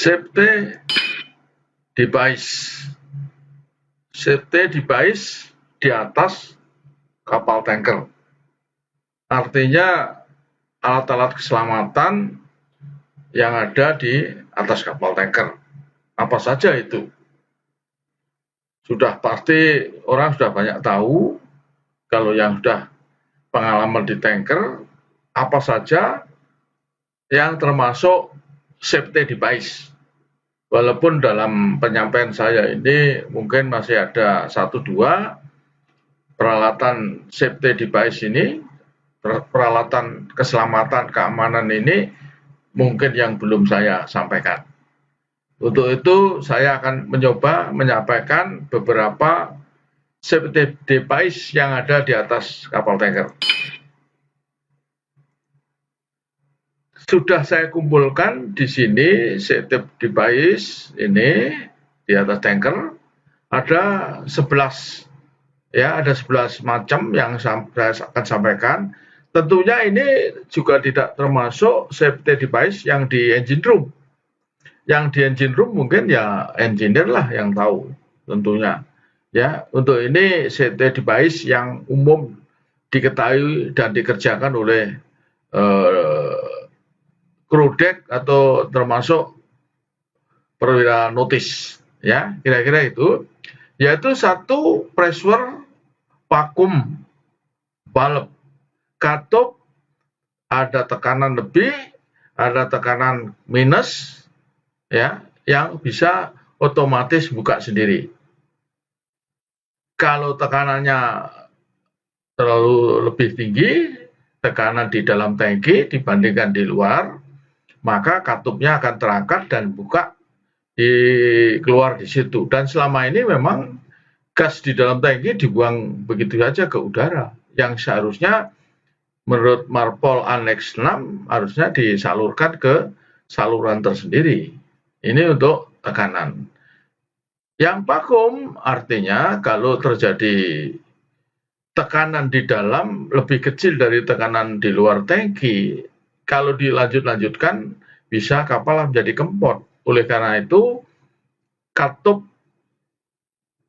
Safety device. Safety device di atas kapal tanker. Artinya alat-alat keselamatan yang ada di atas kapal tanker. Apa saja itu? Sudah pasti orang sudah banyak tahu, kalau yang sudah pengalaman di tanker, apa saja yang termasuk safety device. Walaupun dalam penyampaian saya ini mungkin masih ada 1-2 peralatan safety device ini, peralatan keselamatan keamanan ini mungkin yang belum saya sampaikan. Untuk itu saya akan mencoba menyampaikan beberapa safety device yang ada di atas kapal tanker. Sudah saya kumpulkan di sini safety device ini di atas tanker ada 11 ya, ada 11 macam yang saya akan sampaikan. Tentunya ini juga tidak termasuk safety device yang di engine room. Yang di engine room mungkin ya engineer lah yang tahu tentunya. Ya, untuk ini safety device yang umum diketahui dan dikerjakan oleh crew deck atau termasuk perwira notis, ya kira-kira itu, yaitu satu pressure vacuum valve. Katup ada tekanan lebih, ada tekanan minus, ya, yang bisa otomatis buka sendiri. Kalau tekanannya terlalu lebih tinggi, tekanan di dalam tangki dibandingkan di luar, maka katupnya akan terangkat dan buka keluar di situ. Dan selama ini memang gas di dalam tangki dibuang begitu saja ke udara, yang seharusnya menurut Marpol Annex 6 harusnya disalurkan ke saluran tersendiri. Ini untuk tekanan. Yang vakum artinya kalau terjadi tekanan di dalam lebih kecil dari tekanan di luar tangki, kalau dilanjutkan bisa kapal menjadi kempot. Oleh karena itu, katup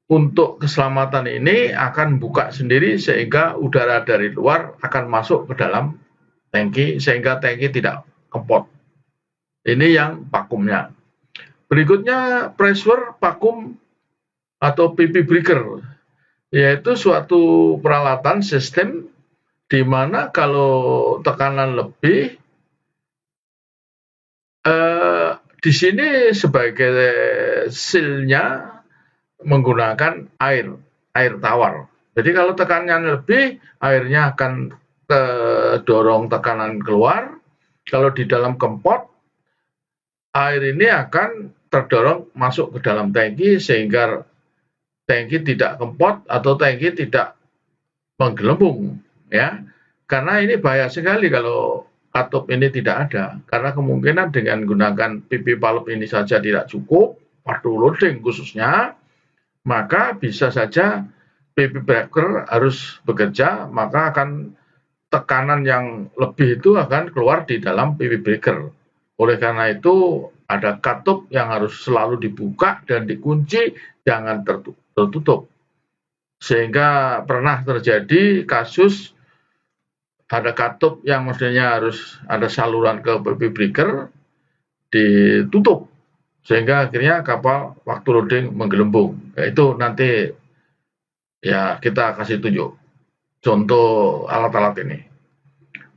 untuk keselamatan ini akan buka sendiri sehingga udara dari luar akan masuk ke dalam tangki sehingga tangki tidak kempot. Ini yang vakumnya. Berikutnya pressure vacuum atau PP breaker, yaitu suatu peralatan sistem di mana kalau tekanan lebih, di sini sebagai seal-nya menggunakan air tawar. Jadi kalau tekanannya lebih, airnya akan dorong tekanan keluar. Kalau di dalam kempot, air ini akan terdorong masuk ke dalam tangki sehingga tangki tidak kempot atau tangki tidak menggelembung, ya. Karena ini bahaya sekali kalau katup ini tidak ada, karena kemungkinan dengan menggunakan PP valve ini saja tidak cukup, waktu loading khususnya, maka bisa saja PP breaker harus bekerja, maka akan tekanan yang lebih itu akan keluar di dalam PP breaker. Oleh karena itu ada katup yang harus selalu dibuka dan dikunci, jangan tertutup. Sehingga pernah terjadi kasus ada katup yang mestinya harus ada saluran ke PP breaker ditutup sehingga akhirnya kapal waktu loading menggelembung. Itu nanti ya kita kasih tunjuk contoh alat-alat ini.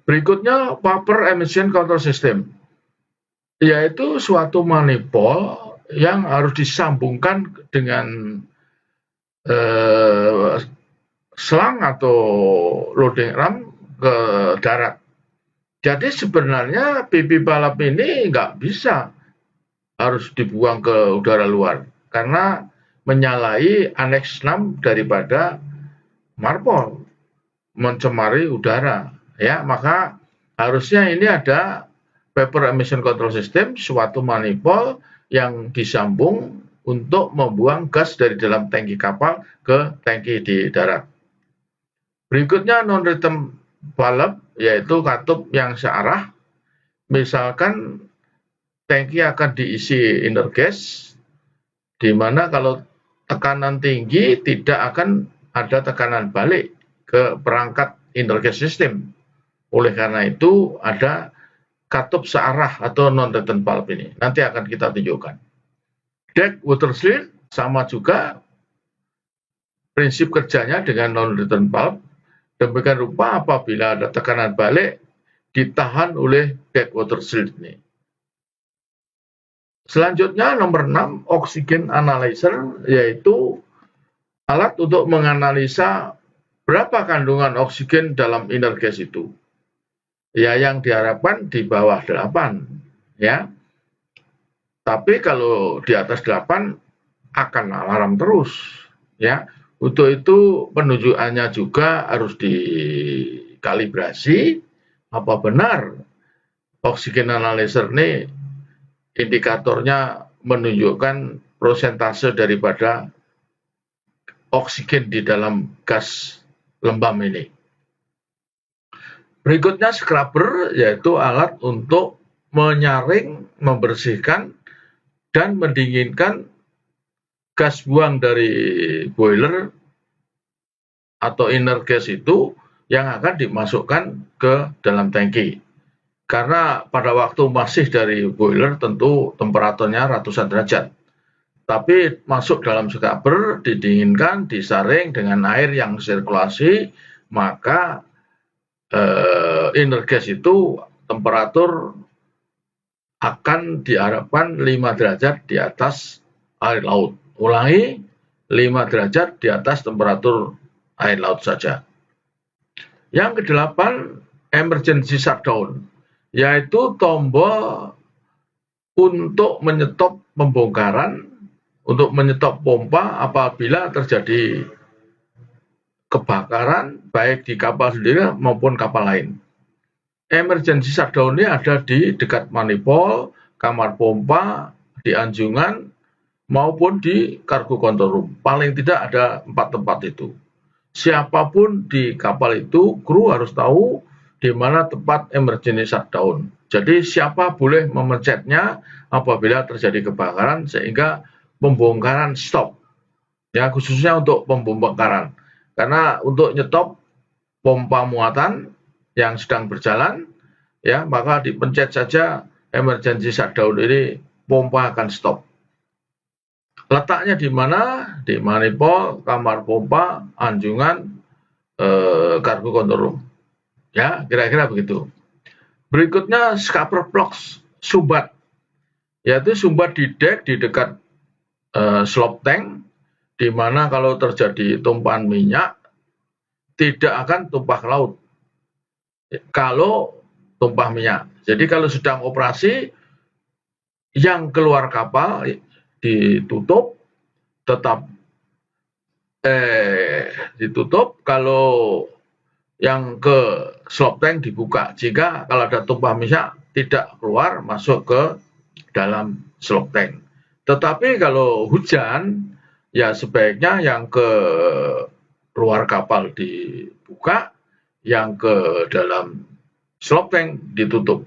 Berikutnya vapor emission control system, yaitu suatu manifold yang harus disambungkan dengan selang atau loading ram ke darat. Jadi sebenarnya PP valve ini nggak bisa harus dibuang ke udara luar karena menyalahi Annex 6 daripada Marpol, mencemari udara, ya. Maka harusnya ini ada vapor emission control system, suatu manifold yang disambung untuk membuang gas dari dalam tangki kapal ke tangki di darat. Berikutnya non-return valve, yaitu katup yang searah. Misalkan tangki akan diisi inner gas, di mana kalau tekanan tinggi tidak akan ada tekanan balik ke perangkat inner gas system. Oleh karena itu ada katup searah atau non-return valve ini. Nanti akan kita tunjukkan. Deck water seal sama juga prinsip kerjanya dengan non-return valve. Demikian rupa apabila ada tekanan balik ditahan oleh deck water seal ini. Selanjutnya nomor 6, oxygen analyzer, yaitu alat untuk menganalisa berapa kandungan oksigen dalam inner gas itu. Ya, yang diharapkan di bawah 8, ya. Tapi kalau di atas 8 akan alarm terus, ya. Untuk itu penunjukannya juga harus dikalibrasi apa benar oxygen analyzer ini indikatornya menunjukkan persentase daripada oksigen di dalam gas lembam ini. Berikutnya scrubber, yaitu alat untuk menyaring, membersihkan, dan mendinginkan gas buang dari boiler atau inner gas itu yang akan dimasukkan ke dalam tangki. Karena pada waktu masih dari boiler tentu temperaturnya ratusan derajat. Tapi masuk dalam scrubber, didinginkan, disaring dengan air yang sirkulasi, maka inner gas itu temperatur akan diharapkan 5 derajat di atas air laut. Ulangi, 5 derajat di atas temperatur air laut saja. Yang kedelapan, emergency shutdown, yaitu tombol untuk menyetop pembongkaran, untuk menyetop pompa apabila terjadi kebakaran baik di kapal sendiri maupun kapal lain. Emergency shutdown ini ada di dekat manifold, kamar pompa, di anjungan, maupun di cargo control room. Paling tidak ada 4 tempat itu. Siapapun di kapal itu, kru harus tahu di mana tempat emergency shutdown. Jadi siapa boleh memencetnya apabila terjadi kebakaran sehingga pembongkaran stop. Ya, khususnya untuk pembongkaran. Karena untuk nyetop pompa muatan yang sedang berjalan, ya, maka dipencet saja emergency shutdown ini, pompa akan stop. Letaknya di mana? Di manifold, kamar pompa, anjungan, cargo control room. Ya, kira-kira begitu. Berikutnya scupper plugs, sumbat, yaitu sumbat di deck di dekat slop tank, di mana kalau terjadi tumpahan minyak tidak akan tumpah ke laut. Kalau tumpah minyak. Jadi kalau sedang operasi, yang keluar kapal ditutup, tetap ditutup, kalau yang ke slop tank dibuka. Jika kalau ada tumpah minyak tidak keluar masuk ke dalam slop tank. Tetapi kalau hujan, ya sebaiknya yang ke luar kapal dibuka, yang ke dalam slop tank ditutup.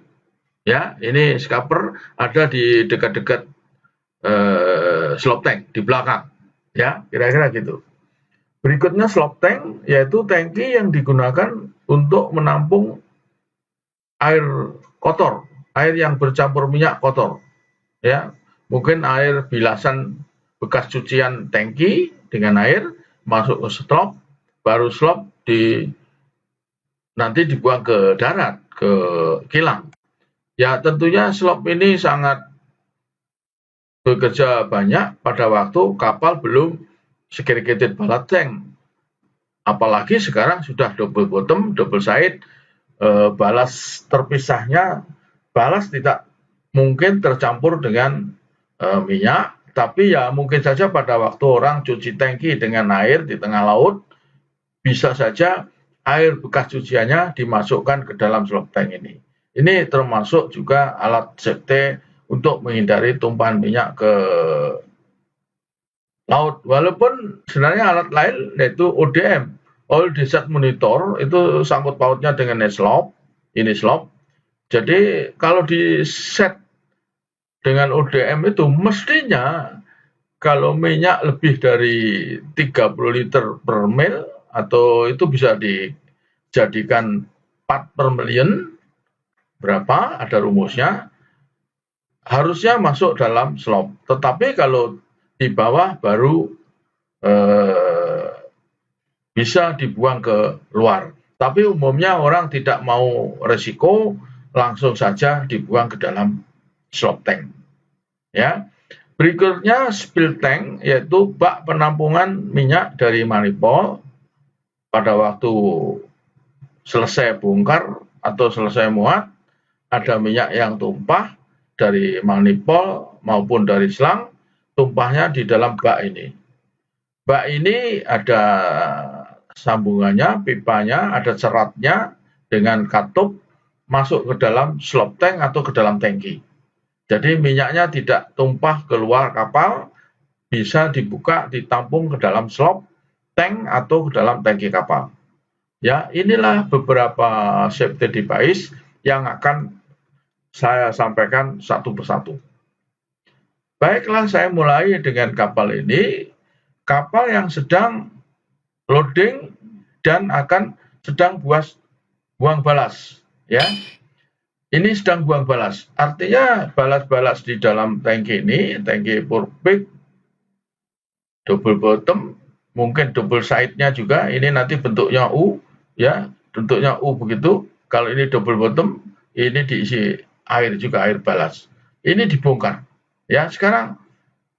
Ya, ini scupper ada di dekat-dekat slop tank di belakang. Ya, kira-kira gitu. Berikutnya slop tank, yaitu tangki yang digunakan untuk menampung air kotor, air yang bercampur minyak kotor. Ya, mungkin air bilasan bekas cucian tangki dengan air masuk ke slop, baru slop nanti dibuang ke darat, ke kilang. Ya, tentunya slop ini sangat bekerja banyak pada waktu kapal belum segregated ballast tank. Apalagi sekarang sudah double bottom, double side, balas terpisahnya, balas tidak mungkin tercampur dengan minyak, tapi ya mungkin saja pada waktu orang cuci tangki dengan air di tengah laut, bisa saja air bekas cuciannya dimasukkan ke dalam slop tank ini. Ini termasuk juga alat safety untuk menghindari tumpahan minyak ke laut. Walaupun sebenarnya alat lain yaitu ODM, Oil Desert Monitor, itu sangkut pautnya dengan slop, ini slop. Jadi kalau di set dengan ODM itu mestinya kalau minyak lebih dari 30 liter per mil atau itu bisa dijadikan part per million, berapa, ada rumusnya, harusnya masuk dalam slop. Tetapi kalau di bawah baru bisa dibuang ke luar. Tapi umumnya orang tidak mau resiko, langsung saja dibuang ke dalam slop tank. Ya. Berikutnya spill tank, yaitu bak penampungan minyak dari manifold pada waktu selesai bongkar atau selesai muat, ada minyak yang tumpah dari manifold maupun dari selang, tumpahnya di dalam bak ini. Bak ini ada sambungannya, pipanya, ada seratnya dengan katup masuk ke dalam slop tank atau ke dalam tangki. Jadi minyaknya tidak tumpah keluar kapal, bisa dibuka, ditampung ke dalam slop tank atau ke dalam tangki kapal. Ya, inilah beberapa safety device yang akan saya sampaikan satu persatu. Baiklah, saya mulai dengan kapal ini. Kapal yang sedang loading dan akan sedang buang balas, ya. Ini sedang buang balas, artinya balas-balas di dalam tangki ini, tangki purpik, double bottom, mungkin double side-nya juga, ini nanti bentuknya U, ya, bentuknya U begitu. Kalau ini double bottom, ini diisi air juga, air balas. Ini dibongkar, ya. Sekarang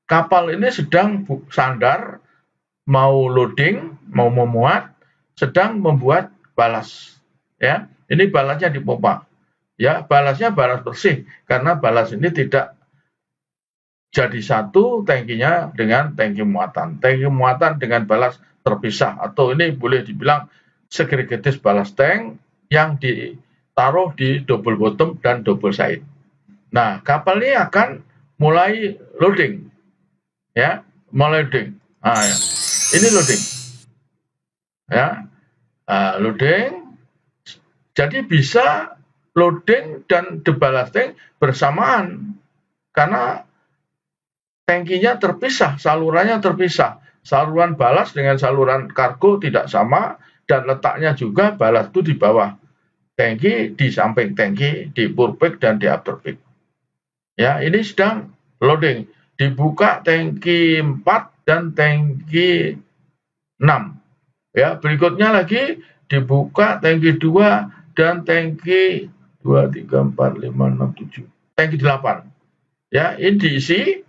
kapal ini sedang sandar, mau loading, mau memuat, sedang membuat balas, ya. Ini balasnya dipompa. Ya, balasnya balas bersih karena balas ini tidak jadi satu tangkinya dengan tangki muatan. Tangki muatan dengan balas terpisah atau ini boleh dibilang segregated balas tank yang ditaruh di double bottom dan double side. Nah, kapal ini akan mulai loading. Ya, mulai loading. Nah, ya. Ini loading. Ya. Loading. Jadi bisa loading dan deballasting bersamaan karena tangkinya terpisah, salurannya terpisah. Saluran balas dengan saluran kargo tidak sama dan letaknya juga balas itu di bawah tangki, di samping tangki, di purpik dan di afterpik. Ya, ini sedang loading. Dibuka tangki 4 dan tangki 6. Ya, berikutnya lagi dibuka tangki 2 dan tangki 2, 3, 4, 5, 6, 7. Tangki 8. Ya, ini diisi.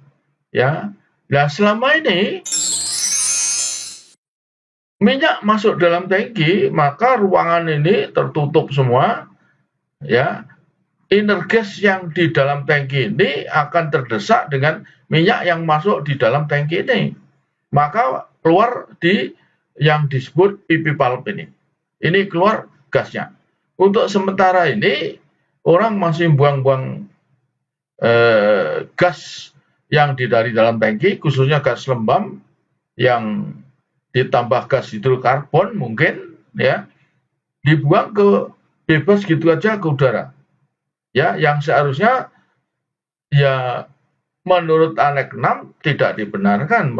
Ya. Nah, selama ini minyak masuk dalam tangki, maka ruangan ini tertutup semua. Ya. Inner gas yang di dalam tangki ini akan terdesak dengan minyak yang masuk di dalam tangki ini. Maka keluar di yang disebut pipi valve ini. Ini keluar gasnya. Untuk sementara ini orang masih buang-buang gas yang dari dalam tangki, khususnya gas lembab yang ditambah gas hidrokarbon mungkin, ya, dibuang ke bebas gitu aja ke udara. Ya, yang seharusnya ya menurut Aneks 6 tidak dibenarkan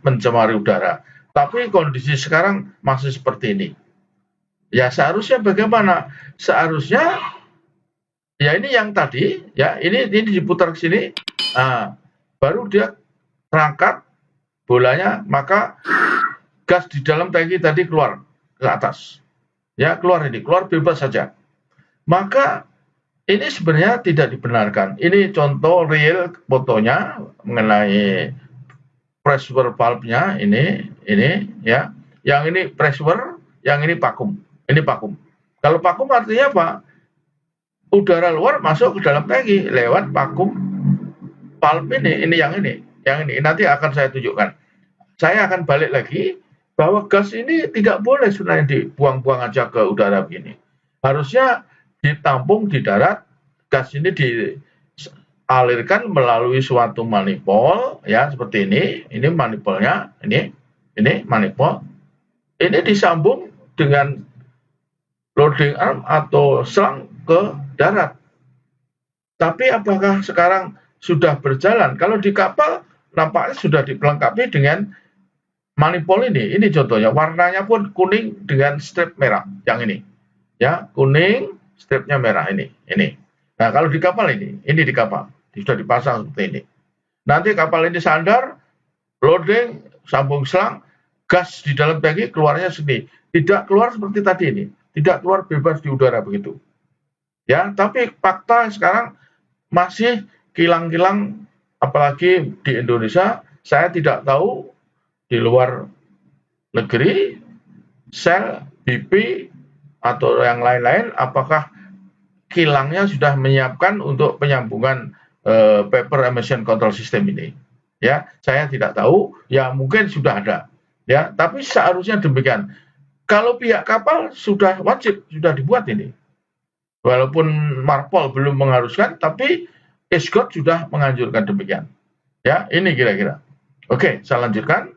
mencemari udara. Tapi kondisi sekarang masih seperti ini. Ya seharusnya bagaimana? Seharusnya ya ini yang tadi, ya ini diputar ke sini, baru dia terangkat bolanya, maka gas di dalam tangki tadi keluar ke atas. Ya keluar bebas saja. Maka ini sebenarnya tidak dibenarkan. Ini contoh real fotonya mengenai pressure valve-nya ini ya. Yang ini pressure, yang ini vakum. Ini vakum. Kalau vakum artinya apa? Udara luar masuk ke dalam tangki lewat vakum valve ini yang ini. Nanti akan saya tunjukkan. Saya akan balik lagi bahwa gas ini tidak boleh sebenarnya dibuang-buang aja ke udara begini. Harusnya ditampung di darat, gas ini dialirkan melalui suatu manifold, ya seperti ini manifoldnya, ini manifold, ini disambung dengan loading arm atau selang ke darat. Tapi apakah sekarang sudah berjalan. Kalau di kapal nampaknya sudah dilengkapi dengan manifold ini. Ini contohnya, warnanya pun kuning dengan strip merah yang ini. Ya, kuning, stripnya merah ini. Nah, kalau di kapal ini di kapal sudah dipasang seperti ini. Nanti kapal ini sandar, loading, sambung selang, gas di dalam tangki keluarnya sendiri. Tidak keluar seperti tadi ini, tidak keluar bebas di udara begitu. Ya, tapi fakta sekarang masih kilang-kilang, apalagi di Indonesia, saya tidak tahu di luar negeri, Shell, BP, atau yang lain-lain, apakah kilangnya sudah menyiapkan untuk penyambungan paper emission control system ini. Ya, saya tidak tahu, ya mungkin sudah ada. Ya, tapi seharusnya demikian. Kalau pihak kapal sudah wajib, sudah dibuat ini. Walaupun Marpol belum mengharuskan, tapi ESGOT sudah menganjurkan demikian. Ya, ini kira-kira. Oke, saya lanjutkan.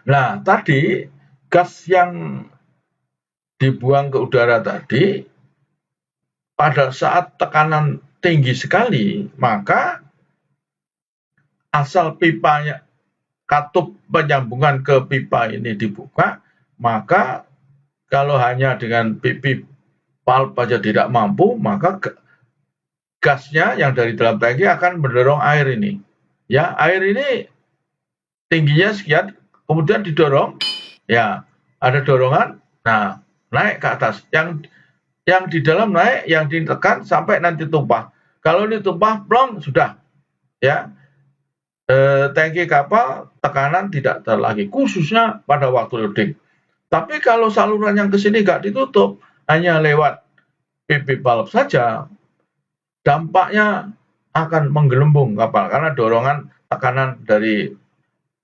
Nah, tadi gas yang dibuang ke udara tadi, pada saat tekanan tinggi sekali, maka asal pipanya, katup penyambungan ke pipa ini dibuka, maka kalau hanya dengan pipi valve saja tidak mampu, maka gasnya yang dari dalam tangki akan mendorong air ini. Ya, air ini tingginya sekian, kemudian didorong, ya ada dorongan, nah naik ke atas. Yang di dalam naik, yang ditekan sampai nanti tumpah. Kalau ini tumpah, plong, sudah. Ya, tangki kapal tekanan tidak terlagi, khususnya pada waktu loading. Tapi kalau saluran yang ke sini nggak ditutup, hanya lewat pipi valve saja, dampaknya akan menggelembung kapal karena dorongan tekanan dari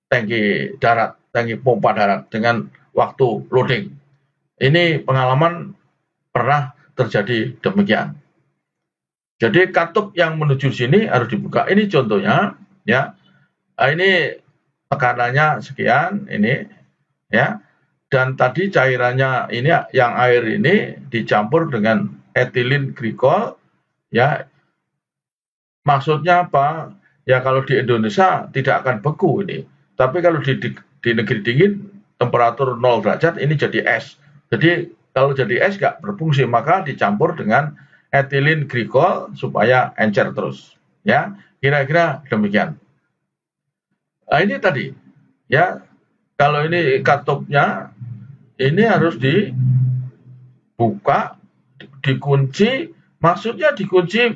tangki darat, tangki pompa darat dengan waktu loading. Ini pengalaman pernah terjadi demikian. Jadi katup yang menuju sini harus dibuka. Ini contohnya, ya. Ini tekanannya sekian, ini, ya. Dan tadi cairannya ini, yang air ini dicampur dengan ethylene glycol, ya. Maksudnya apa? Ya kalau di Indonesia tidak akan beku ini. Tapi kalau di negeri dingin, temperatur 0 derajat ini jadi es. Jadi kalau jadi es nggak berfungsi, maka dicampur dengan ethylene glycol supaya encer terus. Ya, kira-kira demikian. Nah, ini tadi, ya. Kalau ini katupnya, ini harus dibuka, dikunci. Maksudnya dikunci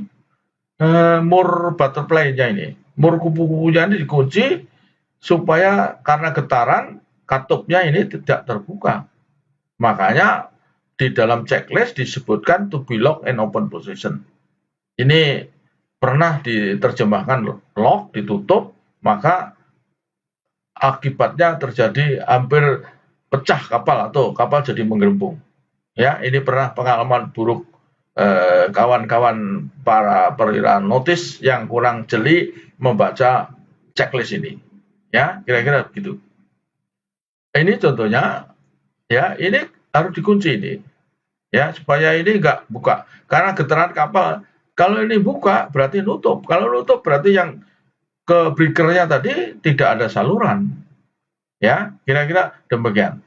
mur butterfly-nya ini, mur kupu-kupunya ini dikunci supaya karena getaran katupnya ini tidak terbuka. Makanya di dalam checklist disebutkan to be locked in open position. Ini pernah diterjemahkan lock, ditutup, maka akibatnya terjadi hampir pecah kapal atau kapal jadi menggelembung. Ya, ini pernah pengalaman buruk kawan-kawan para perwira notis yang kurang jeli membaca checklist ini. Ya, kira-kira begitu. Ini contohnya, ya, ini harus dikunci ini, ya, supaya ini nggak buka. Karena getaran kapal, kalau ini buka berarti nutup. Kalau nutup berarti yang ke breaker-nya tadi tidak ada saluran. Ya, kira-kira demikian.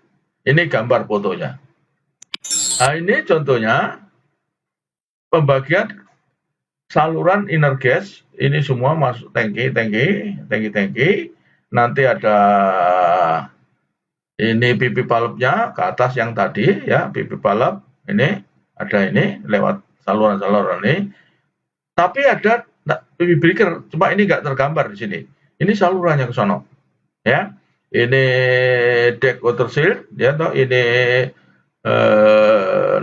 Ini gambar fotonya. Nah, ini contohnya pembagian saluran inner gas. Ini semua masuk tangki. Nanti ada ini pipi valve-nya ke atas yang tadi, ya, pipi valve ini ada ini lewat saluran-saluran ini. Tapi ada pipi breaker, cuma ini nggak tergambar di sini. Ini salurannya ke sono, ya. Ini deck water seal, ya, toh ini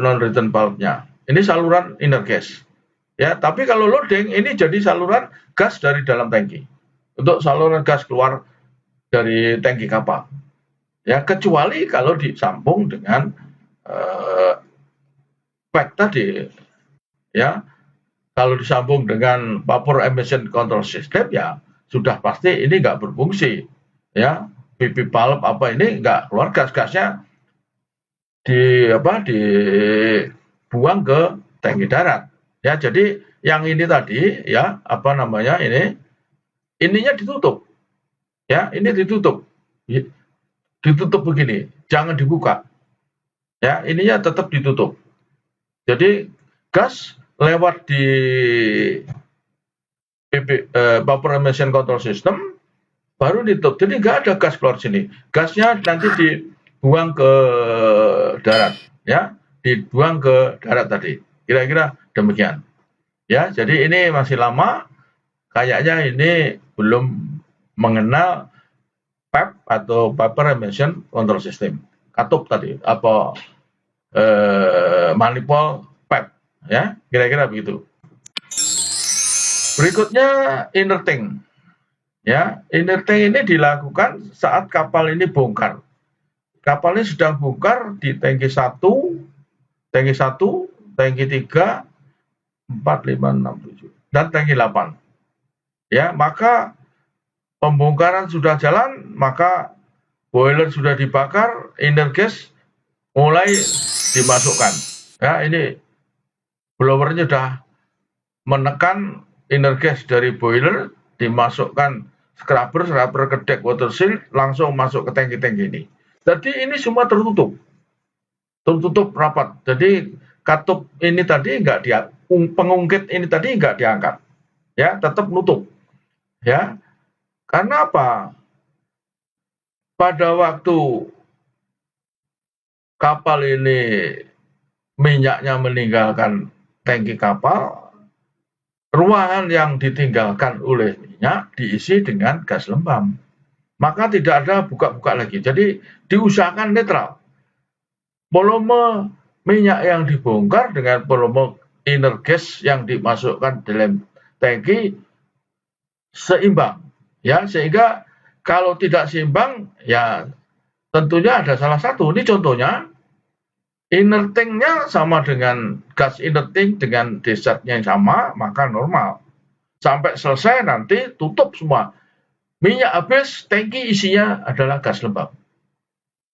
non-return valve-nya. Ini saluran inner gas, ya. Tapi kalau loading ini jadi saluran gas dari dalam tangki. Untuk saluran gas keluar dari tangki kapal. Ya, kecuali kalau disambung dengan pipe tadi, ya. Kalau disambung dengan vapor emission control system, ya sudah pasti ini nggak berfungsi, ya. Pipi valve apa ini nggak keluar gas-gasnya dibuang ke tangki darat, Ya, jadi yang ini tadi ya, apa namanya ininya ditutup. Ya, ini ditutup. Ditutup begini, jangan dibuka. Ya, ininya tetap ditutup. Jadi gas lewat di Vapor Emission Control System baru ditutup. Jadi nggak ada gas keluar sini. Gasnya nanti dibuang ke darat, ya, dibuang ke darat tadi. Kira-kira demikian. Ya, jadi ini masih lama. Kayaknya ini belum mengenal PEP atau Vapor Emission Control System. Katup tadi, apa manifold PEP, ya, kira-kira begitu. Berikutnya inner tank. Ya, inner tank ini dilakukan saat kapal ini bongkar. Kapal ini sudah bongkar di tangki 1, tangki 3, 4, 5, 6, 7, dan tangki 8. Ya, maka pembongkaran sudah jalan, maka boiler sudah dibakar, inner gas mulai dimasukkan. Ya, ini blowernya sudah menekan inner gas dari boiler, dimasukkan scrubber ke deck water seal, langsung masuk ke tangki-tangki ini. Jadi ini semua tertutup rapat. Jadi katup ini tadi pengungkit ini tadi nggak diangkat, ya, tetap nutup, ya. Karena apa? Pada waktu kapal ini minyaknya meninggalkan tangki kapal, ruangan yang ditinggalkan oleh minyak diisi dengan gas lembab. Maka tidak ada buka-buka lagi. Jadi diusahakan netral. Volume minyak yang dibongkar dengan volume inner gas yang dimasukkan dalam tangki seimbang. Ya, sehingga kalau tidak seimbang, ya tentunya ada salah satu. Ini contohnya, inner tank-nya sama dengan gas inner tank dengan discharge-nya yang sama, maka normal. Sampai selesai nanti tutup semua. Minyak habis, tangki isinya adalah gas lembab.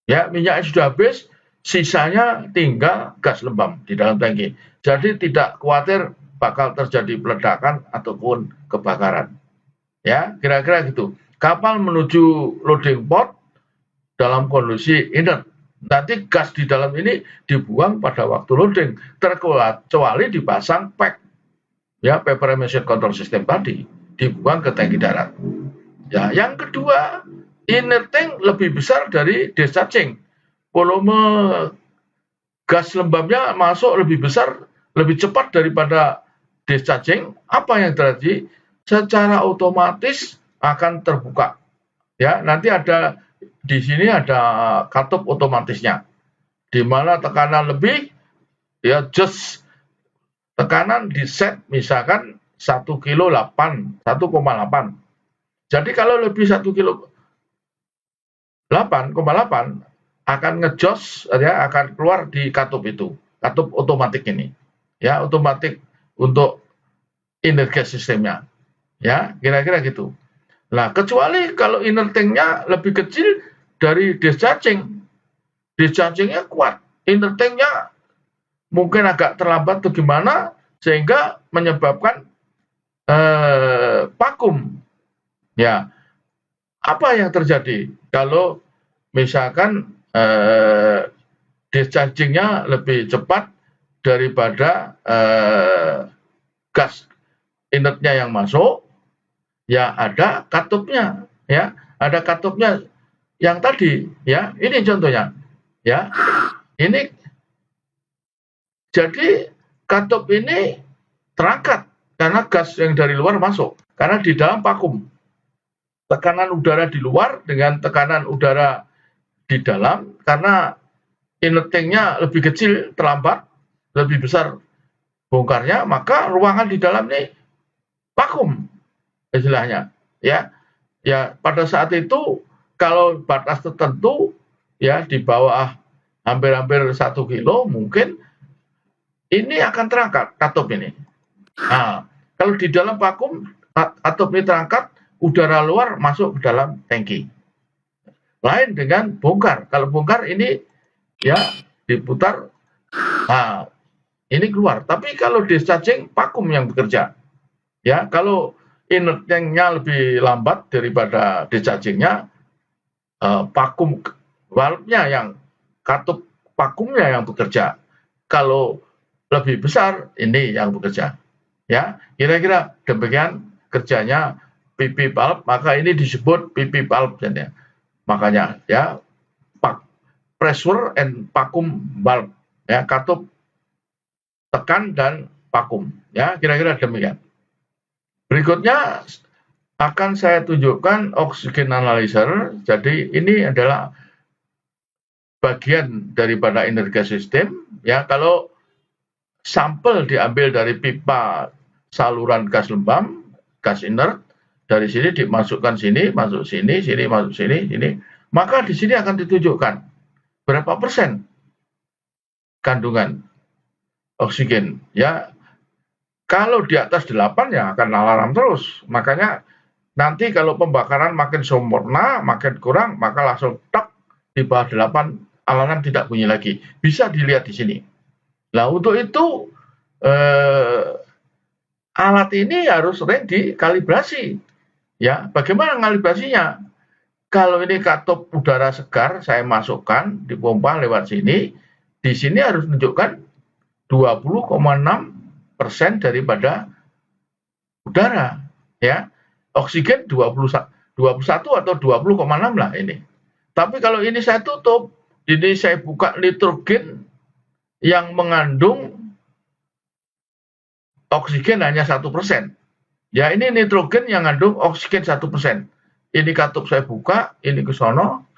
Ya, minyaknya sudah habis, sisanya tinggal gas lembab di dalam tangki. Jadi tidak khawatir bakal terjadi peledakan ataupun kebakaran. Ya, kira-kira gitu. Kapal menuju loading port dalam kondisi inert. Nanti gas di dalam ini dibuang pada waktu loading, terkecuali dipasang PEC, ya, Vapor Emission Control System tadi, dibuang ke tangki darat. Ya, yang kedua, inner tank lebih besar dari discharging. Volume gas lembabnya masuk lebih besar, lebih cepat daripada discharging. Apa yang terjadi? Secara otomatis akan terbuka. Ya, nanti ada di sini ada katup otomatisnya, di mana tekanan lebih, ya, just tekanan di set misalkan 1,8 kg. Jadi kalau lebih 1,8 kg akan ngejos, ya, akan keluar di katup itu, katup otomatis ini, ya, otomatis untuk inner gas sistemnya, ya, kira-kira gitu. Nah, kecuali kalau inner tank-nya lebih kecil dari discharging-nya kuat, inner tank-nya mungkin agak terlambat atau gimana, sehingga menyebabkan vakum. Ya, apa yang terjadi kalau misalkan discharging-nya lebih cepat daripada gas inertnya yang masuk? Ya, ada katupnya, ya, ada katupnya yang tadi, ya, ini contohnya, ya, ini jadi katup ini terangkat karena gas yang dari luar masuk, karena di dalam vakum. Tekanan udara di luar dengan tekanan udara di dalam, karena inner tank-nya lebih kecil, terlambat, lebih besar bongkarnya, maka ruangan di dalam ini vakum istilahnya, ya. Ya, pada saat itu kalau batas tertentu, ya, di bawah hampir-hampir 1 kilo mungkin ini akan terangkat katup ini. Nah, kalau di dalam vakum katup ini terangkat, udara luar masuk ke dalam tangki. Lain dengan bongkar. Kalau bongkar ini, ya, diputar. Nah, ini keluar. Tapi kalau discharging vakum yang bekerja. Ya, kalau inner tank-nya lebih lambat daripada discharging-nya, vakum valve-nya yang katup vakumnya yang bekerja. Kalau lebih besar, ini yang bekerja. Ya, kira-kira demikian kerjanya PP valve, maka ini disebut PP valve. Makanya ya, pressure and vacuum valve, ya, katup, tekan, dan vakum. Ya, kira-kira demikian. Berikutnya akan saya tunjukkan oxygen analyzer. Jadi ini adalah bagian daripada energi sistem. Ya, kalau sampel diambil dari pipa saluran gas lembab, gas inert, dari sini dimasukkan sini, masuk sini, sini masuk sini, sini, maka di sini akan ditunjukkan berapa persen kandungan oksigen. Ya, kalau di atas 8 ya akan alarm terus. Makanya nanti kalau pembakaran makin sempurna, makin kurang, maka langsung tak di bawah 8 alarm tidak bunyi lagi. Bisa dilihat di sini. Nah, untuk itu alat ini harus sering dikalibrasi. Ya, bagaimana kalibrasinya? Kalau ini katup udara segar, saya masukkan di pompa lewat sini. Di sini harus menunjukkan 20,6% daripada udara. Ya, oksigen 21 atau 20,6 lah ini. Tapi kalau ini saya tutup, ini saya buka nitrogen yang mengandung oksigen hanya 1%. Ya, ini nitrogen yang mengandung oksigen 1%. Ini katup saya buka, ini ke sono,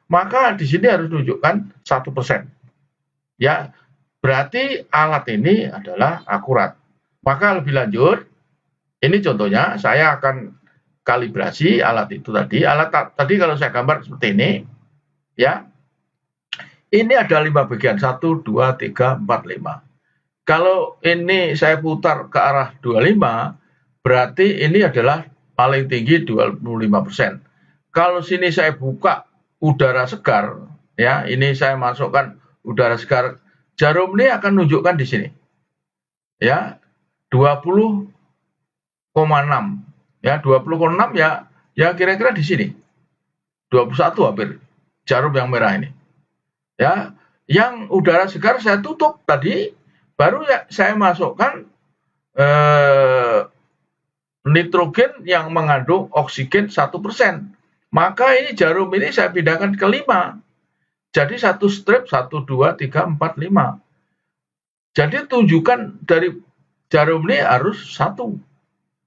maka di sini harus tunjukkan 1%. Ya, berarti alat ini adalah akurat. Maka lebih lanjut, ini contohnya saya akan kalibrasi alat itu tadi. Alat tadi kalau saya gambar seperti ini, ya. Ini ada 5 bagian, 1, 2, 3, 4, 5. Kalau ini saya putar ke arah 25, berarti ini adalah paling tinggi 25%. Kalau sini saya buka udara segar, ya, ini saya masukkan udara segar, jarum ini akan menunjukkan di sini. Ya, 20,6. Ya, 20,6 ya kira-kira di sini. 21 hampir. Jarum yang merah ini. Ya, yang udara segar saya tutup tadi, baru ya saya masukkan nitrogen yang mengandung oksigen 1%. Maka ini jarum ini saya pindahkan ke 5. Jadi satu strip 1, 2, 3, 4, 5. Jadi tunjukkan dari jarum ini harus 1.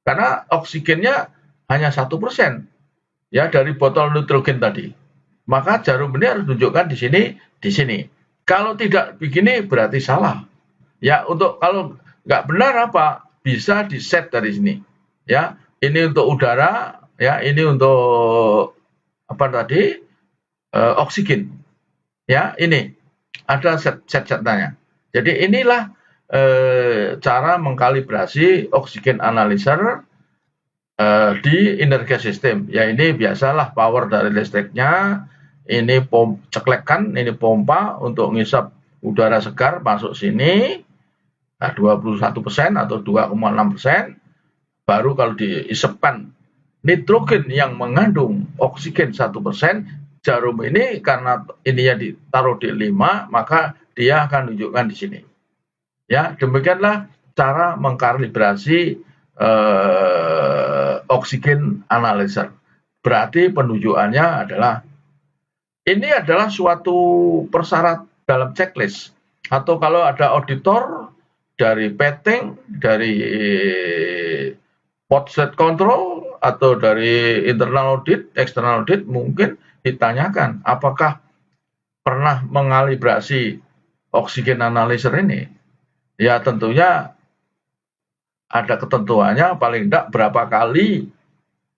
Karena oksigennya hanya 1%. Ya, dari botol nitrogen tadi. Maka jarum ini harus tunjukkan di sini, di sini. Kalau tidak begini berarti salah. Ya, untuk kalau nggak benar apa? Bisa di set dari sini. Ya, ini untuk udara, ya, ini untuk apa tadi? Oksigen. Ya, ini ada set-setnya. Jadi inilah cara mengkalibrasi oksigen analyzer di energi sistem. Ya, ini biasalah power dari listriknya. Ini ceklekan, ini pompa untuk ngisap udara segar masuk sini. Nah, 21% atau 2,6%. Baru kalau diisepkan nitrogen yang mengandung oksigen 1%, jarum ini karena ininya ditaruh di 5, maka dia akan menunjukkan di sini. Ya, demikianlah cara mengkalibrasi oksigen analyzer. Berarti penunjukannya adalah ini adalah suatu persyarat dalam checklist. Atau kalau ada auditor dari petting, dari Podstate control atau dari internal audit, external audit, mungkin ditanyakan apakah pernah mengalibrasi oksigen analyzer ini. Ya, tentunya ada ketentuannya, paling tidak berapa kali.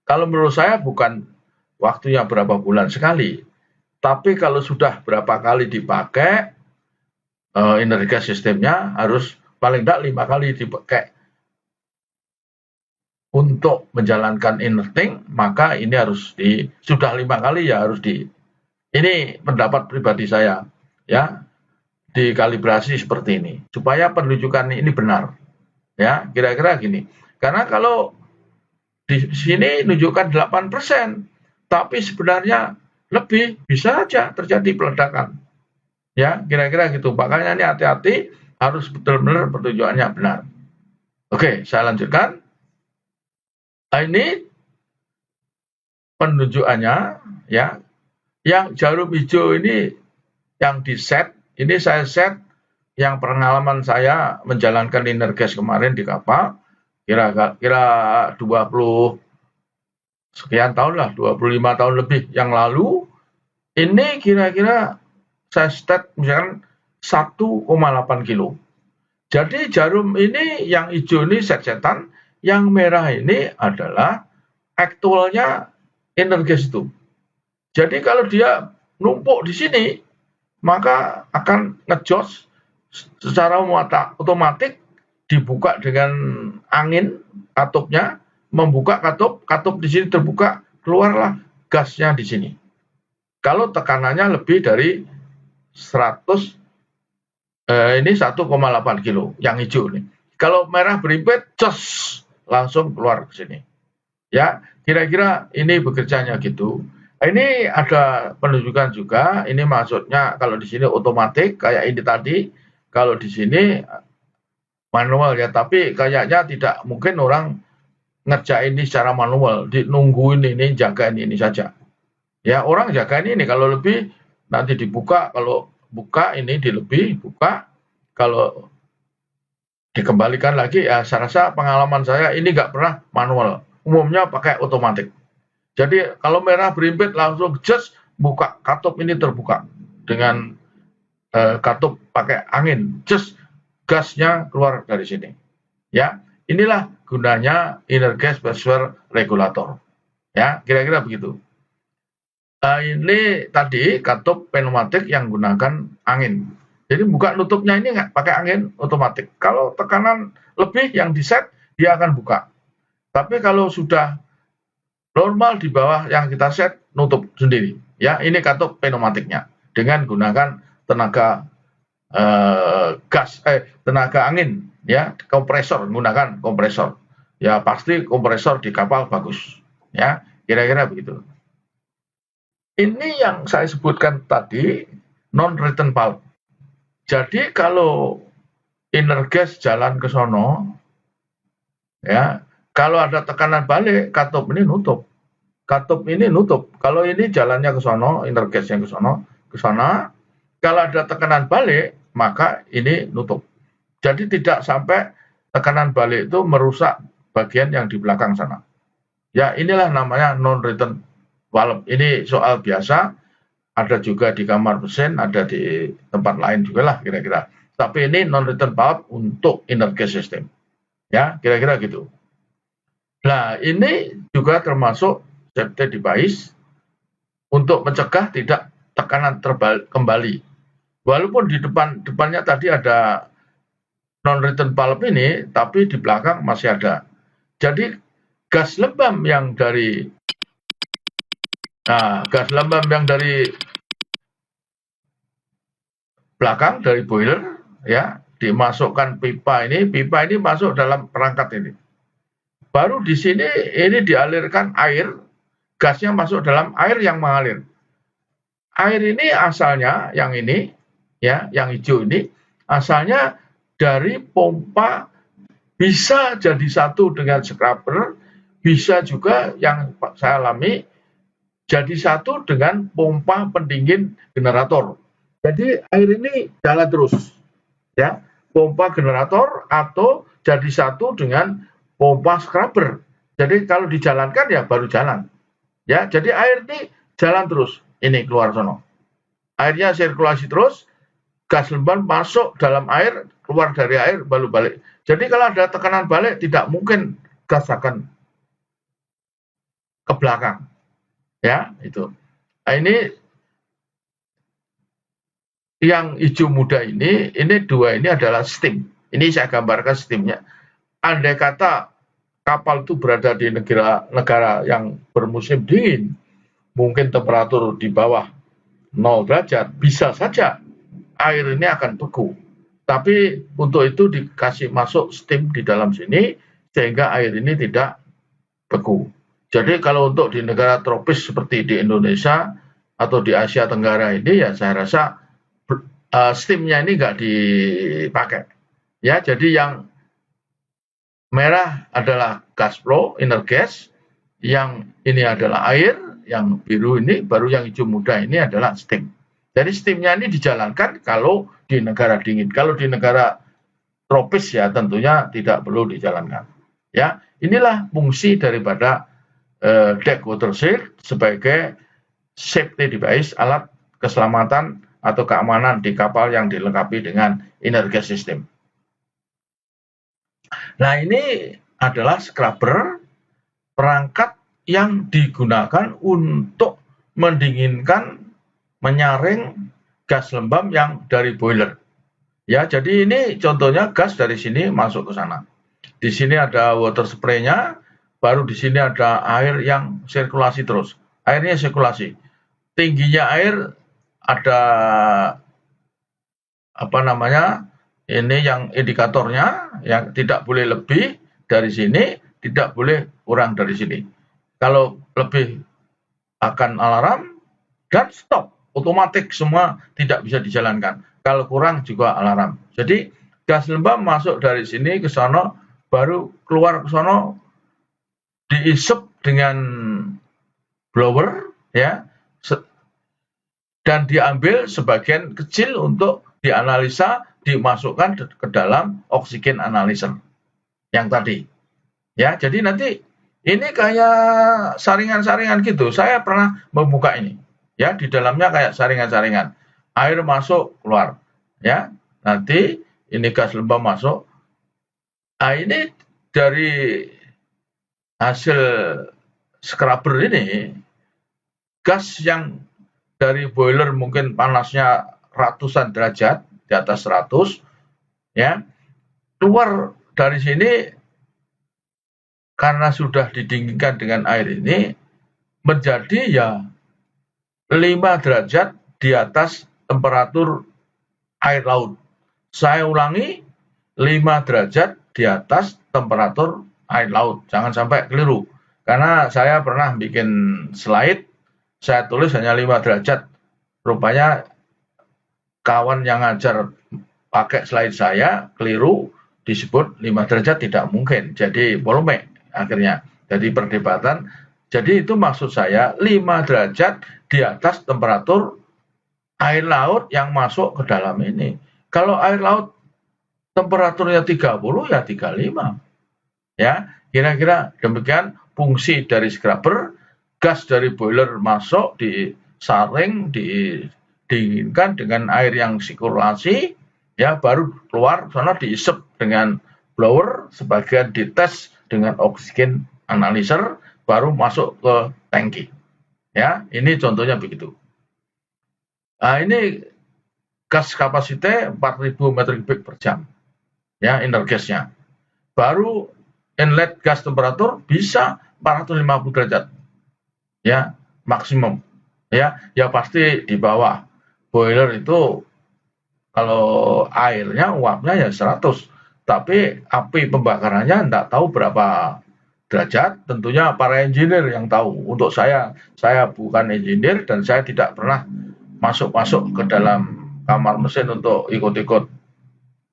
Kalau menurut saya bukan waktunya berapa bulan sekali, tapi kalau sudah berapa kali dipakai, energi sistemnya harus paling tidak 5 kali dipakai untuk menjalankan inerting, maka ini harus sudah 5 kali ya harus ini pendapat pribadi saya, ya. dikalibrasi seperti ini supaya penunjukan ini benar. Ya, kira-kira gini. Karena kalau di sini menunjukkan 8%, tapi sebenarnya lebih, bisa saja terjadi peledakan. Ya, kira-kira gitu. Makanya ini hati-hati, harus betul-benar pertunjukannya benar. Oke, saya lanjutkan. Nah, ini penunjukannya, ya. Yang jarum hijau ini yang di set, ini saya set yang pengalaman saya menjalankan Energas kemarin di kapal, kira-kira 20 sekian tahun lah, 25 tahun lebih yang lalu, ini kira-kira saya set misalkan 1,8 kilo. Jadi jarum ini yang hijau ini set-setan, yang merah ini adalah aktualnya Energas itu. Jadi kalau dia numpuk di sini, maka akan ngejos secara otomatis dibuka dengan angin katupnya, membuka katup di sini terbuka, keluarlah gasnya di sini. Kalau tekanannya lebih dari 100, ini 1,8 kilo yang hijau ini. Kalau merah berimpit, langsung keluar ke sini. Ya, kira-kira ini bekerjanya gitu. Ini ada penunjukan juga, ini maksudnya kalau di sini otomatis kayak ini tadi, kalau di sini manual ya, tapi kayaknya tidak mungkin orang ngerjain ini secara manual, nungguin ini, jagain ini saja. Ya, orang jagain ini, kalau lebih nanti dibuka, kalau buka ini dilebih, buka, kalau dikembalikan lagi, ya saya rasa pengalaman saya ini nggak pernah manual, umumnya pakai otomatis. Jadi kalau merah berimpit langsung buka katup ini terbuka dengan katup pakai angin, gasnya keluar dari sini. Ya, inilah gunanya Energas Pressure Regulator. Ya, kira-kira begitu. Ini tadi katup pneumatik yang gunakan angin. Jadi buka nutupnya ini nggak pakai angin otomatis. Kalau tekanan lebih yang di set, dia akan buka. Tapi kalau sudah normal di bawah yang kita set, nutup sendiri. Ya, ini katup pneumatiknya dengan gunakan tenaga tenaga angin, ya, kompresor, menggunakan kompresor. Ya, pasti kompresor di kapal bagus. Ya, kira-kira begitu. Ini yang saya sebutkan tadi, non-return valve. Jadi kalau Energas jalan ke sono, ya, kalau ada tekanan balik, katup ini nutup. Katup ini nutup. Kalau ini jalannya ke sono, Energas yang ke sana, kalau ada tekanan balik, maka ini nutup. Jadi tidak sampai tekanan balik itu merusak bagian yang di belakang sana. Ya, inilah namanya non-return valve. Ini soal biasa, ada juga di kamar mesin, ada di tempat lain juga lah kira-kira. Tapi ini non-return valve untuk Energas system. Ya, kira-kira gitu. Nah, ini juga termasuk safety device untuk mencegah tidak tekanan kembali. Walaupun di depannya tadi ada non-return valve ini, tapi di belakang masih ada. Jadi gas lembab yang dari belakang dari boiler, ya, dimasukkan pipa ini masuk dalam perangkat ini. Baru di sini ini dialirkan air, gasnya masuk dalam air yang mengalir. Air ini asalnya yang ini, ya, yang hijau ini asalnya dari pompa, bisa jadi satu dengan scrubber, bisa juga yang saya alami jadi satu dengan pompa pendingin generator. Jadi air ini jalan terus, ya, pompa generator atau jadi satu dengan pompa scrubber. Jadi kalau dijalankan ya baru jalan, ya. Jadi air ini jalan terus, ini keluar sono. Airnya sirkulasi terus, gas lembab masuk dalam air, keluar dari air, baru balik. Jadi kalau ada tekanan balik, tidak mungkin gas akan ke belakang. Ya, itu. Nah, ini yang hijau muda ini dua ini adalah steam. Ini saya gambarkan steamnya. Andai kata kapal itu berada di negara yang bermusim dingin, mungkin temperatur di bawah 0 derajat, bisa saja air ini akan beku. Tapi untuk itu dikasih masuk steam di dalam sini sehingga air ini tidak beku. Jadi kalau untuk di negara tropis seperti di Indonesia atau di Asia Tenggara ini ya saya rasa steamnya ini nggak dipakai. Ya, jadi yang merah adalah gas flow, inner gas, yang ini adalah air, yang biru ini, baru yang hijau muda ini adalah steam. Jadi steamnya ini dijalankan kalau di negara dingin. Kalau di negara tropis ya tentunya tidak perlu dijalankan. Ya, inilah fungsi daripada deck water shield sebagai safety device, alat keselamatan atau keamanan di kapal yang dilengkapi dengan inner gas system. Nah, ini adalah scrubber, perangkat yang digunakan untuk mendinginkan, menyaring gas lembab yang dari boiler. Ya, jadi ini contohnya gas dari sini masuk ke sana. Di sini ada water spray-nya, baru di sini ada air yang sirkulasi terus. Airnya sirkulasi. Tingginya air ada ini yang indikatornya, yang tidak boleh lebih dari sini, tidak boleh kurang dari sini. Kalau lebih akan alarm dan stop, otomatis semua tidak bisa dijalankan. Kalau kurang juga alarm. Jadi gas lembab masuk dari sini ke sana, baru keluar ke sana, diisep dengan blower, ya, dan diambil sebagian kecil untuk dianalisa, dimasukkan ke dalam oksigen analyzer yang tadi. Ya, jadi nanti ini kayak saringan-saringan gitu. Saya pernah membuka ini. Ya, di dalamnya kayak saringan-saringan. Air masuk, keluar. Ya, nanti ini gas lembab masuk. Nah, ini dari hasil scrubber ini, gas yang dari boiler mungkin panasnya ratusan derajat, di atas 100, ya, keluar dari sini karena sudah didinginkan dengan air ini menjadi ya 5 derajat di atas temperatur air laut. Saya ulangi, 5 derajat di atas temperatur air laut. Jangan sampai keliru. Karena saya pernah bikin slide, saya tulis hanya 5 derajat. Rupanya kawan yang ngajar pakai slide saya keliru, disebut 5 derajat tidak mungkin. Jadi polemik akhirnya. Jadi perdebatan. Jadi itu maksud saya 5 derajat di atas temperatur air laut yang masuk ke dalam ini. Kalau air laut temperaturnya 30 ya 35. Ya, kira-kira demikian fungsi dari scrubber. Gas dari boiler masuk, disaring, didinginkan dengan air yang sirkulasi, ya, baru keluar sana diisep dengan blower, sebagian dites dengan oksigen analyzer, baru masuk ke tangki. Ya, ini contohnya begitu. Nah, ini gas kapasiti 4.000 meter kubik per jam. Ya, inner gasnya. Baru inlet gas temperatur bisa 450 derajat. Ya, maksimum. Ya, ya pasti di bawah. Boiler itu kalau airnya uapnya ya 100, tapi api pembakarannya enggak tahu berapa derajat, tentunya para engineer yang tahu. Untuk saya bukan engineer dan saya tidak pernah masuk ke dalam kamar mesin untuk ikut-ikut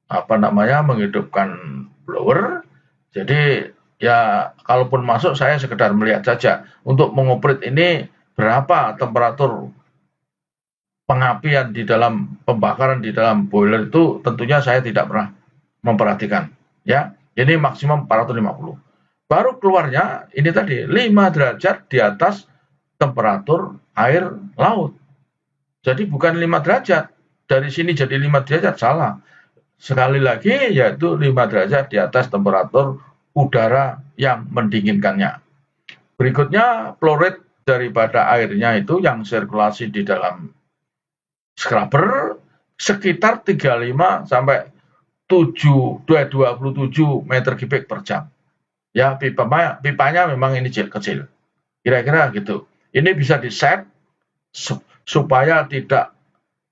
menghidupkan blower. Jadi ya kalaupun masuk saya sekedar melihat saja. Untuk mengoprit ini berapa temperatur pengapian di dalam pembakaran di dalam boiler itu tentunya saya tidak pernah memperhatikan. Ya, ini maksimum 450. Baru keluarnya ini tadi 5 derajat di atas temperatur air laut. Jadi bukan 5 derajat. Dari sini jadi 5 derajat, salah. Sekali lagi yaitu 5 derajat di atas temperatur udara yang mendinginkannya. Berikutnya flow rate daripada airnya itu yang sirkulasi di dalam scrubber sekitar 35 sampai 27 meter kubik per jam. Ya, pipanya memang ini kecil. Kira-kira gitu. Ini bisa di set supaya tidak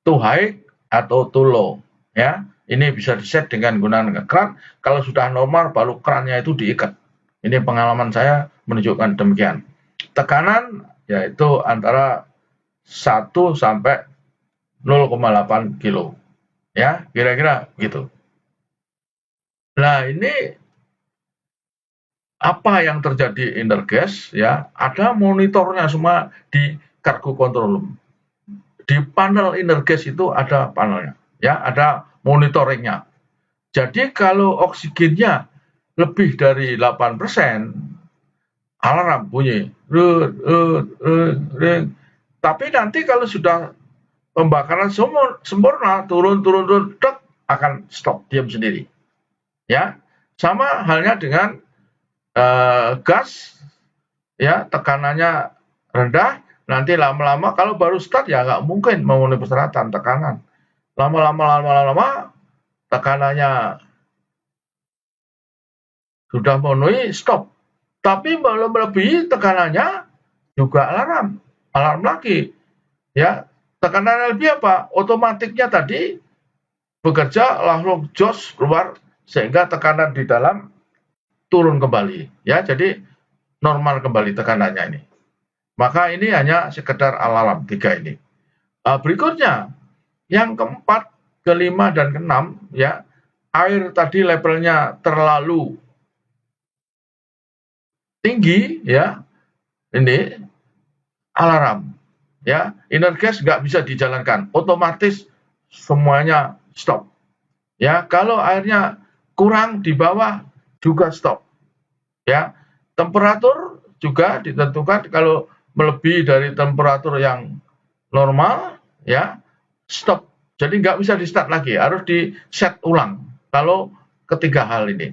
too high atau too low, ya. Ini bisa di-set dengan menggunakan keran. Kalau sudah normal, baru kerannya itu diikat. Ini pengalaman saya menunjukkan demikian. Tekanan yaitu antara 1 sampai 0,8 kilo. Ya, kira-kira begitu. Nah, ini apa yang terjadi intergas, ya, ada monitornya semua di cargo control room. Di panel intergas itu ada panelnya, ya, ada monitoringnya. Jadi kalau oksigennya lebih dari 8%, alarm bunyi. Tapi nanti kalau sudah pembakaran sempurna, turun, dek, akan stop, diam sendiri. Ya, sama halnya dengan gas, ya, tekanannya rendah, nanti lama-lama kalau baru start ya nggak mungkin memenuhi persyaratan tekanan. Lama-lama tekanannya sudah memenuhi, stop. Tapi belum melebihi tekanannya juga alarm lagi. Ya, tekanan lebih apa? Otomatiknya tadi bekerja langsung jos keluar sehingga tekanan di dalam turun kembali. Ya, jadi normal kembali tekanannya ini. Maka ini hanya sekedar alarm 3 ini. Berikutnya, yang keempat, kelima, dan keenam, ya, air tadi levelnya terlalu tinggi, ya, ini alarm, ya, intergas nggak bisa dijalankan, otomatis semuanya stop. Ya, kalau airnya kurang di bawah juga stop. Ya, temperatur juga ditentukan, kalau melebihi dari temperatur yang normal, ya, stop. Jadi nggak bisa di start lagi, harus di set ulang. Kalau ketiga hal ini,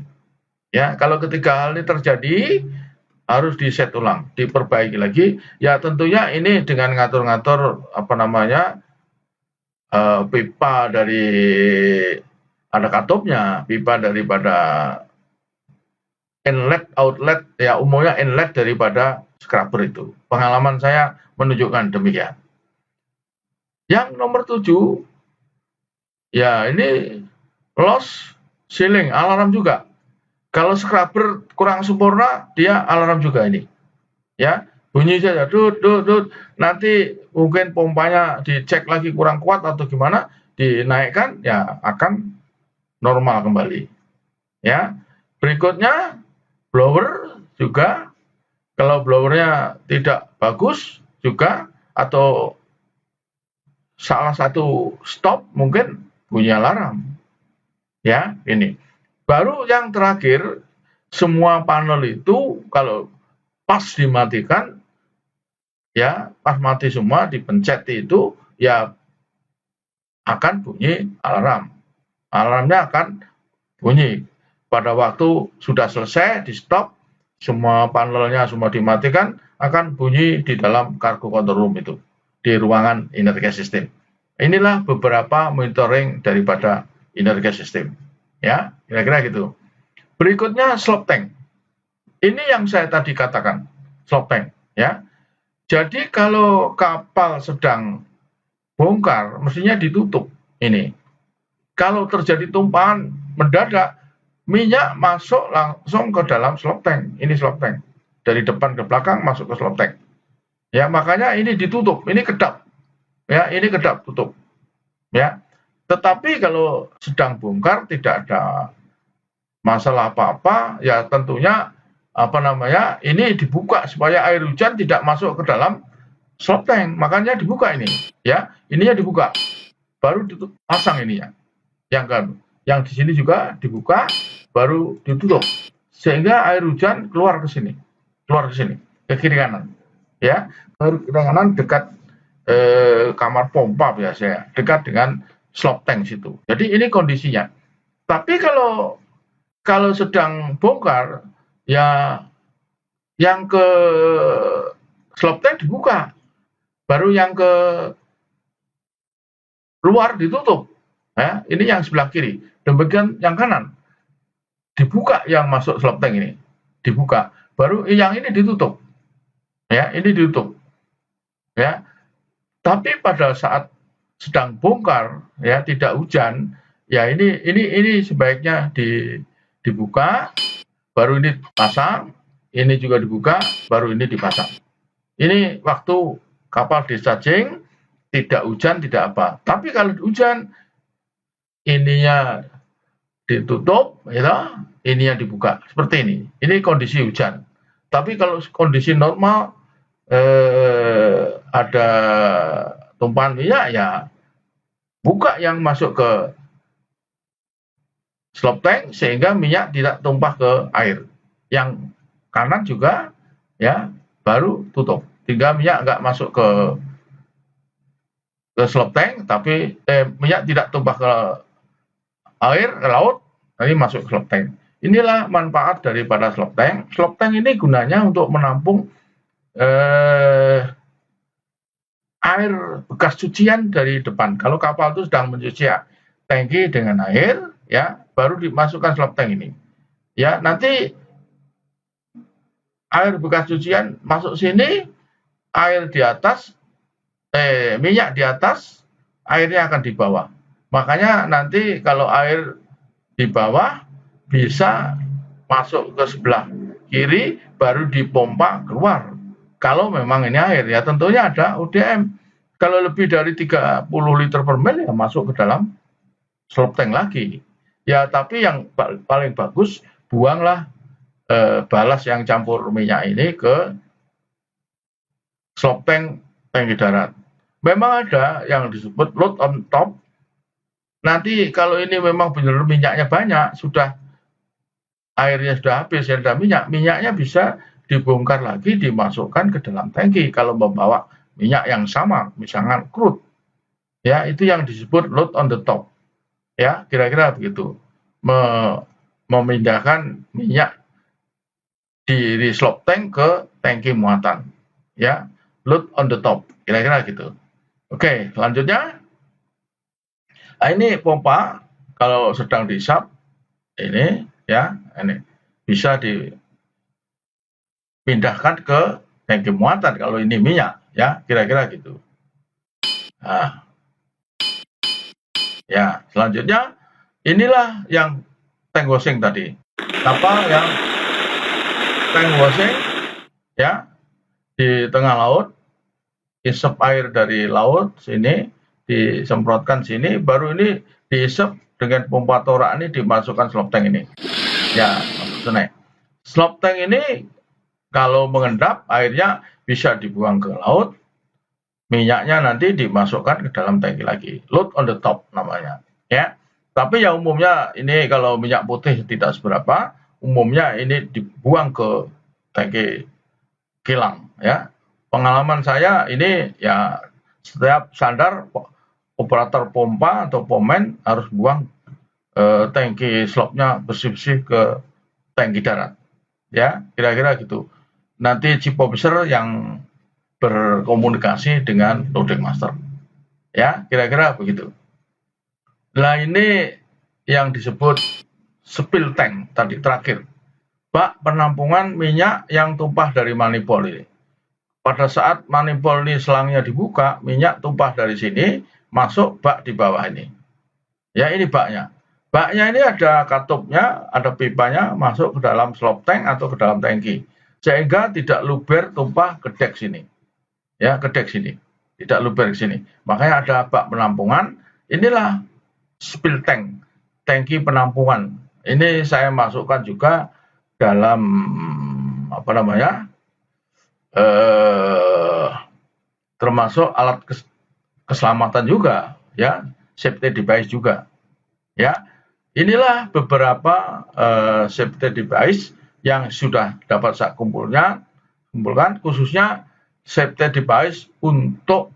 ya, kalau ketiga hal ini terjadi, harus di set ulang, diperbaiki lagi. Ya, tentunya ini dengan ngatur-ngatur apa namanya, pipa dari ada katupnya, pipa daripada inlet, outlet, ya, umumnya inlet daripada scrubber itu. Pengalaman saya menunjukkan demikian. Yang nomor 7, ya, ini loss ceiling, alarm juga. Kalau scrubber kurang sempurna, dia alarm juga ini. Ya, bunyi saja, dut. Nanti mungkin pompanya dicek lagi kurang kuat atau gimana, dinaikkan, ya akan normal kembali. Ya, berikutnya blower juga, kalau blowernya tidak bagus juga atau salah satu stop, mungkin bunyi alarm. Ya, ini. Baru yang terakhir, semua panel itu kalau pas dimatikan, ya, pas mati semua, dipencet itu, ya akan bunyi alarm. Alarmnya akan bunyi pada waktu sudah selesai, di stop, semua panelnya semua dimatikan, akan bunyi di dalam cargo control room itu, di ruangan inner gas system. Inilah beberapa monitoring daripada inner gas system. Ya, kira-kira gitu. Berikutnya slop tank. Ini yang saya tadi katakan, slop tank, ya. Jadi kalau kapal sedang bongkar, mestinya ditutup ini. Kalau terjadi tumpahan mendadak, minyak masuk langsung ke dalam slop tank. Ini slop tank. Dari depan ke belakang masuk ke slop tank. Ya, makanya ini ditutup, ini kedap. Ya, ini kedap, tutup. Ya. Tetapi kalau sedang bongkar tidak ada masalah apa-apa, ya tentunya apa namanya, ini dibuka supaya air hujan tidak masuk ke dalam slop tank. Makanya dibuka ini, ya. Ininya dibuka. Baru dipasang ininya. Yang di sini juga dibuka, baru ditutup. Sehingga air hujan keluar ke sini. Ke kiri kanan. Ya, ke kiri kanan dekat kamar pompa biasanya, dekat dengan slop tank situ. Jadi ini kondisinya. Tapi kalau sedang bongkar, ya yang ke slop tank dibuka, baru yang ke luar ditutup. Ya, ini yang sebelah kiri. Demikian yang kanan dibuka, yang masuk slop tank ini dibuka, baru yang ini ditutup. Ya, ini ditutup. Ya, tapi pada saat sedang bongkar, ya tidak hujan, ya ini sebaiknya dibuka, baru ini pasang, ini juga dibuka, baru ini dipasang. Ini waktu kapal discharging, tidak hujan, tidak apa. Tapi kalau hujan, ininya ditutup, ya, ininya dibuka. Seperti ini. Ini kondisi hujan. Tapi kalau kondisi normal, ada tumpahan minyak, ya buka yang masuk ke slop tank sehingga minyak tidak tumpah ke air. Yang kanan juga, ya, baru tutup. Sehingga minyak nggak masuk ke slop tank, tapi minyak tidak tumpah ke air, ke laut, nanti masuk ke slop tank. Inilah manfaat daripada slop tank. Slop tank ini gunanya untuk menampung air bekas cucian dari depan. Kalau kapal itu sedang mencuci tangki dengan air, ya, baru dimasukkan slop tank ini. Ya, nanti air bekas cucian masuk sini, air di atas, minyak di atas, airnya akan di bawah. Makanya nanti kalau air di bawah bisa masuk ke sebelah kiri, baru dipompa keluar. Kalau memang ini air, ya tentunya ada ODM. Kalau lebih dari 30 liter per mil, ya masuk ke dalam slop tank lagi. Ya, tapi yang paling bagus, buanglah balas yang campur minyak ini ke slop tank tangki darat. Memang ada yang disebut load on top. Nanti kalau ini memang benar minyaknya banyak, airnya sudah habis, ada minyaknya bisa dibongkar lagi, dimasukkan ke dalam tangki kalau membawa minyak yang sama, misalkan crude. Ya, itu yang disebut load on the top. Ya, kira-kira begitu. Memindahkan minyak di slop tank ke tangki muatan. Ya, load on the top. Kira-kira gitu. Oke, selanjutnya. Nah, ini pompa kalau sedang diisap ini, ya, ini bisa dipindahkan ke tangki muatan kalau ini minyak, ya, kira-kira gitu. Nah, ya, selanjutnya inilah yang tank washing tadi. Kapal yang tank washing, ya, di tengah laut, isep air dari laut sini, disemprotkan sini, baru ini diisep dengan pompa torak ini dimasukkan slop tank ini. Ya, maksudnya slop tank ini kalau mengendap, airnya bisa dibuang ke laut, minyaknya nanti dimasukkan ke dalam tangki lagi. Load on the top namanya. Ya, tapi ya umumnya ini kalau minyak putih tidak seberapa, umumnya ini dibuang ke tangki kilang. Ya, pengalaman saya ini ya setiap sandar operator pompa atau pomen harus buang tangki slopnya bersih-bersih ke tangki darat. Ya, kira-kira gitu. Nanti chief officer yang berkomunikasi dengan loading master. Ya, kira-kira begitu. Nah, ini yang disebut spill tank tadi terakhir. Bak penampungan minyak yang tumpah dari manifold ini. Pada saat manifold ini selangnya dibuka, minyak tumpah dari sini, masuk bak di bawah ini. Ya, ini baknya. Baknya ini ada katupnya, ada pipanya, masuk ke dalam slop tank atau ke dalam tangki. Sehingga tidak luber tumpah ke dek sini. Ya, ke dek sini. Tidak luber ke sini. Makanya ada bak penampungan. Inilah spill tank, tangki penampungan. Ini saya masukkan juga dalam apa namanya? Termasuk alat keselamatan juga, ya, safety device juga. Ya, inilah beberapa safety device yang sudah dapat saya kumpulkan, khususnya safety device untuk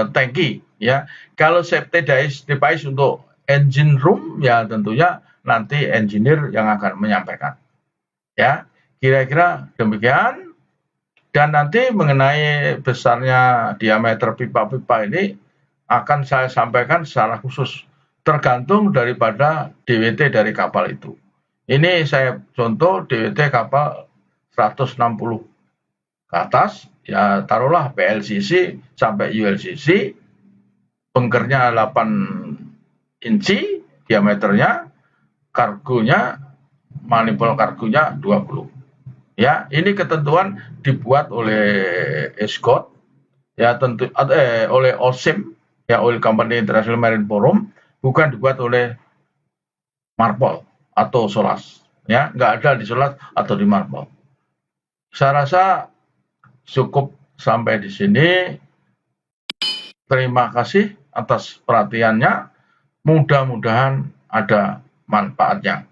tangki. Ya, kalau safety device untuk engine room, ya tentunya nanti engineer yang akan menyampaikan. Ya, kira-kira demikian. Dan nanti mengenai besarnya diameter pipa-pipa ini akan saya sampaikan secara khusus, tergantung daripada DWT dari kapal itu. Ini saya contoh DWT kapal 160 ke atas, ya taruhlah PLCC sampai ULCC, bunkernya 8 inci diameternya, kargonya, manifold kargonya 20. Ya, ini ketentuan dibuat oleh ESCOT, ya tentu oleh OSIM, ya Oil Company International Marine Forum, bukan dibuat oleh Marpol atau Solas. Ya, nggak ada di Solas atau di Marpol. Saya rasa cukup sampai di sini. Terima kasih atas perhatiannya. Mudah-mudahan ada manfaatnya.